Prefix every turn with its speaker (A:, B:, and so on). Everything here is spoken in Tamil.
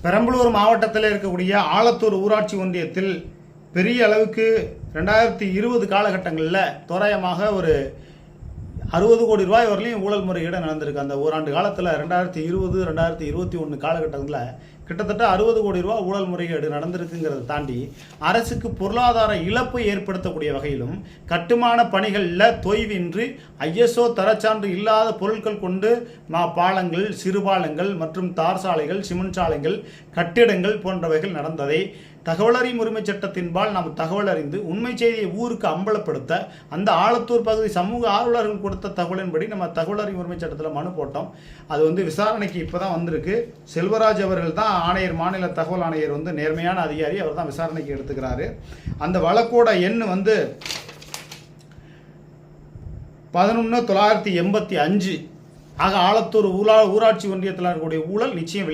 A: பெரம்பலூர் மாவட்டத்தில் இருக்கக்கூடிய ஆலத்தூர் ஊராட்சி ஒன்றியத்தில் பெரிய அளவுக்கு 2020 காலகட்டங்களில் தோராயமாக ஒரு 60 கோடி ரூபாய் வரலையும் ஊழல் முறையீடு நடந்திருக்கு. அந்த ஓராண்டு காலத்தில் 2020 2021 காலகட்டத்தில் கிட்டத்தட்ட 60 கோடி ரூபா ஊழல் முறைகேடு நடந்திருக்குங்கிறத தாண்டி அரசுக்கு பொருளாதார இழப்பை ஏற்படுத்தக்கூடிய வகையிலும் கட்டுமான பணிகளில் தொய்வின்றி ISO தரச்சான்று இல்லாத பொருட்கள் கொண்டு பாலங்கள், சிறுபாலங்கள் மற்றும் தார் சாலைகள், சிமெண்ட் சாலைகள், கட்டிடங்கள் போன்றவைகள் நடந்ததை தகவலறியும் உரிமை சட்டத்தின்பால் நாம் தகவல் அறிந்து உண்மை செய்தியை ஊருக்கு அம்பலப்படுத்த அந்த ஆலத்தூர் பகுதி சமூக ஆர்வலர்கள் கொடுத்த தகவலின்படி நம்ம தகவலறியும் உரிமை சட்டத்தில் மனு போட்டோம். அது விசாரணைக்கு இப்போ தான் வந்திருக்கு. செல்வராஜ் அவர்கள் தான் ஆணையர், மாநில தகவல் ஆணையர் நேர்மையான அதிகாரி, அவர் தான் விசாரணைக்கு எடுத்துக்கிறாரு. அந்த வழக்கோட எண் 11,985. ஆக ஆலத்தூர் ஊராட்சி ஒன்றியத்தில் இருக்கக்கூடிய ஊழல் நிச்சயம் வெளியே